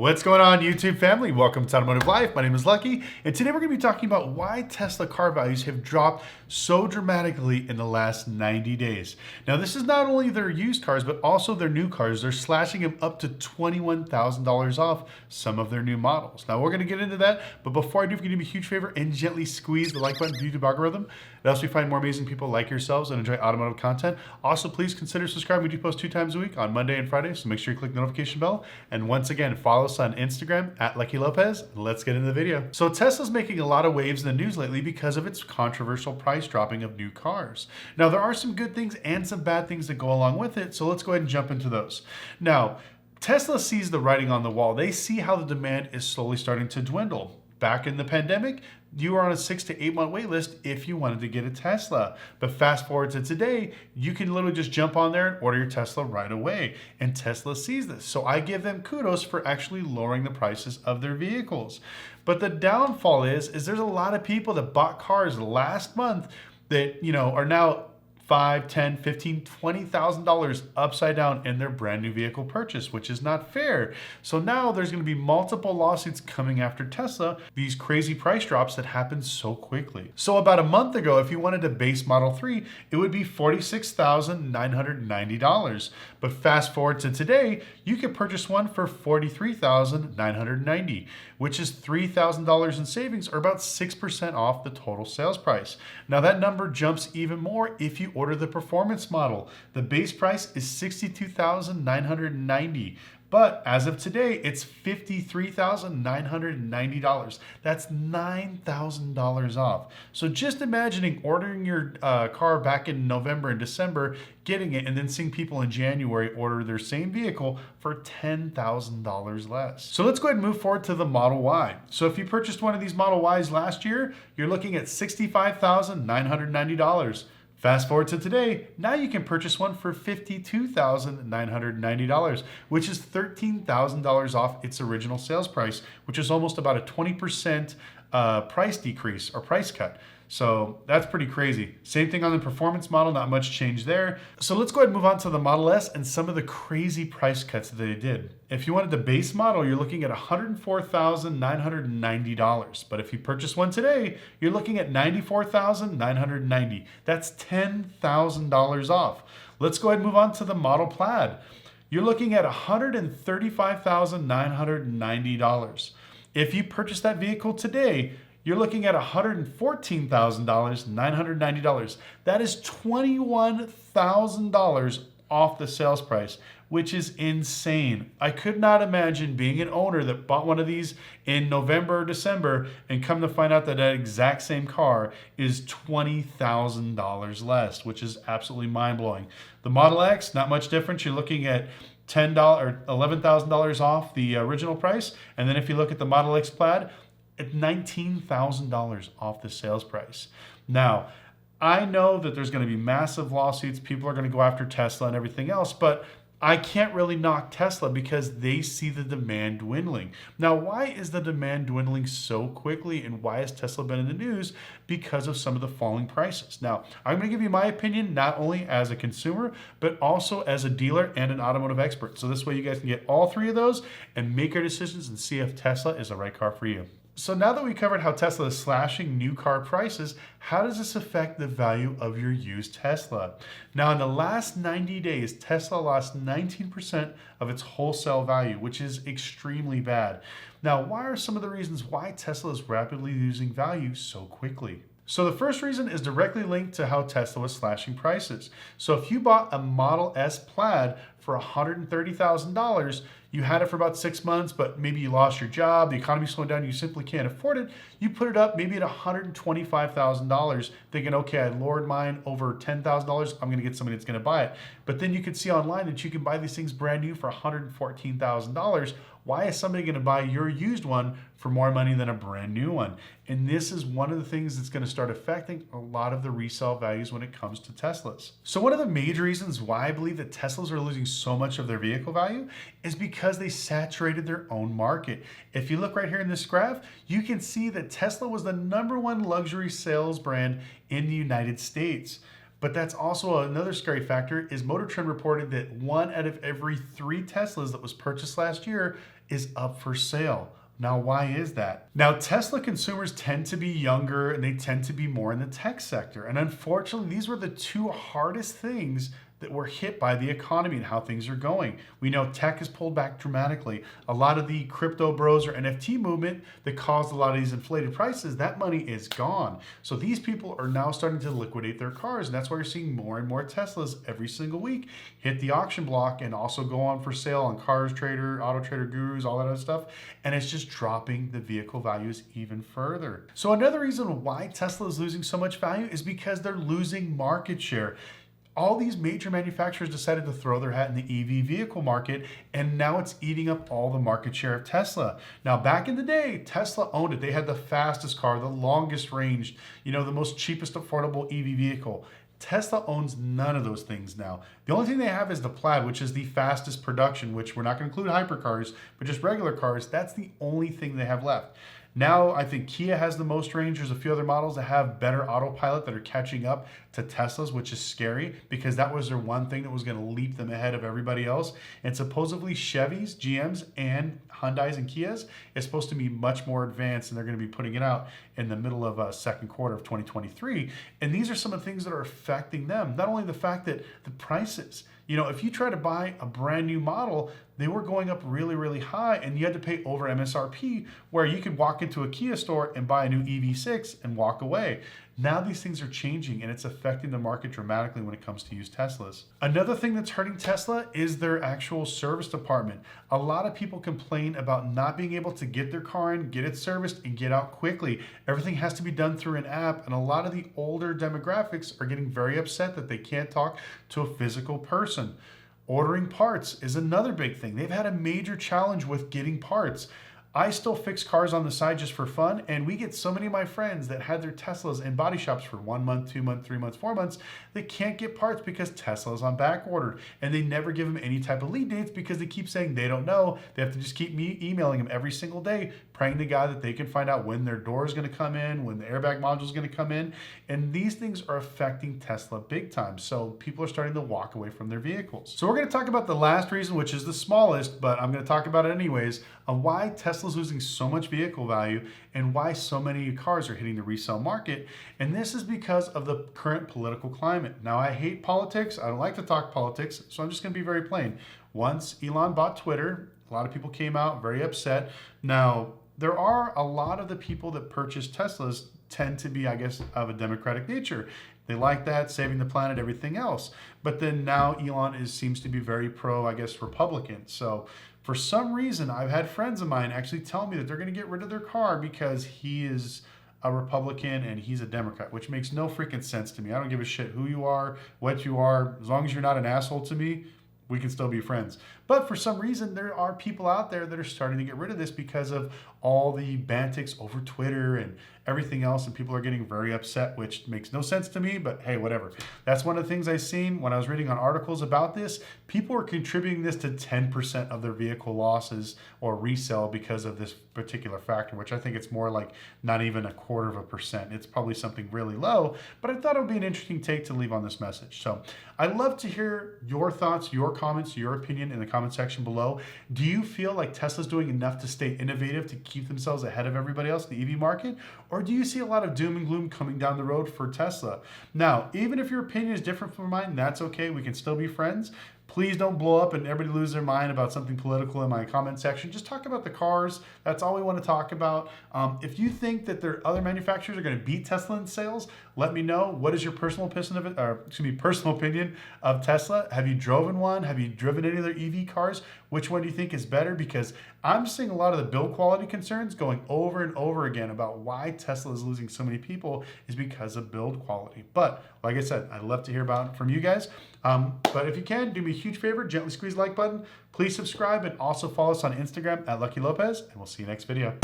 What's going on, YouTube family? Welcome to Automotive Life. My name is Lucky, and today we're going to be talking about why Tesla car values have dropped so dramatically in the last 90 days. Now, this is not only their used cars, but also their new cars. They're slashing them up to $21,000 off some of their new models. Now, we're going to get into that, but before I do, if you can do me a huge favor and gently squeeze the like button to the YouTube algorithm, it helps me find more amazing people like yourselves and enjoy automotive content. Also, please consider subscribing. We do post 2 times a week on Monday and Friday, so make sure you click the notification bell. And once again, follow us on Instagram at Lucky Lopez. Let's get into the video. So Tesla's making a lot of waves in the news lately because of its controversial price dropping of new cars. Now, there are some good things and some bad things that go along with it, so let's go ahead and jump into those. Now, Tesla sees the writing on the wall. They see how the demand is slowly starting to dwindle. Back in the pandemic, you were on a 6 to 8 month wait list if you wanted to get a Tesla. But fast forward to today, you can literally just jump on there and order your Tesla right away. And Tesla sees this. So I give them kudos for actually lowering the prices of their vehicles. But the downfall is there's a lot of people that bought cars last month that, are now $5, $10, $15, $20,000 upside down in their brand new vehicle purchase, which is not fair. So now there's going to be multiple lawsuits coming after Tesla, these crazy price drops that happen so quickly. So about a month ago, if you wanted a base Model 3, it would be $46,990. But fast forward to today, you could purchase one for $43,990, which is $3,000 in savings, or about 6% off the total sales price. Now that number jumps even more if you order the performance model. The base price is $62,990. But as of today, it's $53,990. That's $9,000 off. So just imagining ordering your car back in November and December, getting it, and then seeing people in January order their same vehicle for $10,000 less. So let's go ahead and move forward to the Model Y. So if you purchased one of these Model Ys last year, you're looking at $65,990. Fast forward to today, now you can purchase one for $52,990, which is $13,000 off its original sales price, which is almost about a 20% price decrease or price cut. So that's pretty crazy. Same thing on the performance model, not much change there. So let's go ahead and move on to the Model S and some of the crazy price cuts that they did. If you wanted the base model, you're looking at $104,990. But if you purchase one today, you're looking at $94,990. That's $10,000 off. Let's go ahead and move on to the Model Plaid. You're looking at $135,990. If you purchase that vehicle today, you're looking at $114,990. That is $21,000 off the sales price, which is insane. I could not imagine being an owner that bought one of these in November or December and come to find out that that exact same car is $20,000 less, which is absolutely mind-blowing. The Model X, not much different. You're looking at $10 or $11,000 off the original price. And then if you look at the Model X Plaid, at $19,000 off the sales price. Now, I know that there's going to be massive lawsuits. People are going to go after Tesla and everything else, but I can't really knock Tesla because they see the demand dwindling. Now, why is the demand dwindling so quickly, and why has Tesla been in the news? Because of some of the falling prices. Now, I'm going to give you my opinion, not only as a consumer, but also as a dealer and an automotive expert. So this way you guys can get all three of those and make your decisions and see if Tesla is the right car for you. So now that we covered how Tesla is slashing new car prices, how does this affect the value of your used Tesla? Now, in the last 90 days, Tesla lost 19% of its wholesale value, which is extremely bad. Now, why are some of the reasons why Tesla is rapidly losing value so quickly? So the first reason is directly linked to how Tesla was slashing prices. So if you bought a Model S Plaid for $130,000, you had it for about 6 months, but maybe you lost your job, the economy slowed down, you simply can't afford it, you put it up maybe at $125,000, thinking, okay, I lowered mine over $10,000, I'm gonna get somebody that's gonna buy it. But then you could see online that you can buy these things brand new for $114,000. Why is somebody gonna buy your used one for more money than a brand new one? And this is one of the things that's gonna start affecting a lot of the resale values when it comes to Teslas. So one of the major reasons why I believe that Teslas are losing so much of their vehicle value is because they saturated their own market. If you look right here in this graph, you can see that Tesla was the #1 luxury sales brand in the United States. But that's also another scary factor is Motor Trend reported that 1 out of every 3 Teslas that was purchased last year is up for sale. Now, why is that? Now, Tesla consumers tend to be younger and they tend to be more in the tech sector. And unfortunately, these were the two hardest things that were hit by the economy and how things are going. We know tech has pulled back dramatically. A lot of the crypto bros or NFT movement that caused a lot of these inflated prices, that money is gone. So these people are now starting to liquidate their cars. And that's why you're seeing more and more Teslas every single week hit the auction block and also go on for sale on Cars Trader, Auto Trader Gurus, all that other stuff. And it's just dropping the vehicle values even further. So another reason why Tesla is losing so much value is because they're losing market share. All these major manufacturers decided to throw their hat in the EV vehicle market, and now it's eating up all the market share of Tesla. Now, back in the day, Tesla owned it. They had the fastest car, the longest range, the most cheapest affordable EV vehicle. Tesla owns none of those things now. The only thing they have is the Plaid, which is the fastest production, which we're not going to include hypercars, but just regular cars. That's the only thing they have left. Now, I think Kia has the most range. There's a few other models that have better autopilot that are catching up to Teslas, which is scary because that was their one thing that was going to leap them ahead of everybody else. And supposedly Chevys, GMs, and Hyundais and Kias is supposed to be much more advanced, and they're going to be putting it out in the middle of second quarter of 2023. And these are some of the things that are affecting them. Not only the fact that the prices, if you try to buy a brand new model, they were going up really, really high, and you had to pay over MSRP, where you could walk into a Kia store and buy a new EV6 and walk away. Now these things are changing, and it's affecting the market dramatically when it comes to used Teslas. Another thing that's hurting Tesla is their actual service department. A lot of people complain about not being able to get their car in, get it serviced, and get out quickly. Everything has to be done through an app, and a lot of the older demographics are getting very upset that they can't talk to a physical person. Ordering parts is another big thing. They've had a major challenge with getting parts. I still fix cars on the side just for fun, and we get so many of my friends that had their Teslas in body shops for 1 month, 2 months, 3 months, 4 months. They can't get parts because Tesla's on back order, and they never give them any type of lead dates because they keep saying they don't know. They have to just keep emailing them every single day, praying to God that they can find out when their door is going to come in, when the airbag module is going to come in. And these things are affecting Tesla big time. So people are starting to walk away from their vehicles. So we're going to talk about the last reason, which is the smallest, but I'm going to talk about it anyways, of why Tesla's losing so much vehicle value and why so many cars are hitting the resale market. And this is because of the current political climate. Now, I hate politics. I don't like to talk politics, so I'm just going to be very plain. Once Elon bought Twitter, a lot of people came out very upset. Now, there are a lot of the people that purchase Teslas tend to be, I guess, of a democratic nature. They like that, saving the planet, everything else. But then now Elon seems to be very pro, I guess, Republican. So for some reason, I've had friends of mine actually tell me that they're going to get rid of their car because he is a Republican and he's a Democrat, which makes no freaking sense to me. I don't give a shit who you are, what you are. As long as you're not an asshole to me, we can still be friends. But for some reason, there are people out there that are starting to get rid of this because of all the bantics over Twitter and everything else, and people are getting very upset, which makes no sense to me, but hey, whatever. That's one of the things I seen when I was reading on articles about this. People are contributing this to 10% of their vehicle losses or resale because of this particular factor, which I think it's more like not even 0.25%. It's probably something really low, but I thought it would be an interesting take to leave on this message. So I'd love to hear your thoughts, your comments, your opinion in the comment section below. Do you feel like Tesla's doing enough to stay innovative to keep themselves ahead of everybody else in the EV market? Or do you see a lot of doom and gloom coming down the road for Tesla? Now, even if your opinion is different from mine, that's okay. We can still be friends. Please don't blow up and everybody lose their mind about something political in my comment section. Just talk about the cars. That's all we want to talk about. If you think that there are other manufacturers are going to beat Tesla in sales, let me know. What is your personal opinion of Tesla? Have you driven one? Have you driven any of their EV cars? Which one do you think is better? Because I'm seeing a lot of the build quality concerns going over and over again about why Tesla is losing so many people is because of build quality. But like I said, I'd love to hear about it from you guys. But if you can, do me a huge favor, gently squeeze the like button. Please subscribe and also follow us on Instagram at Lucky Lopez, and we'll see you next video.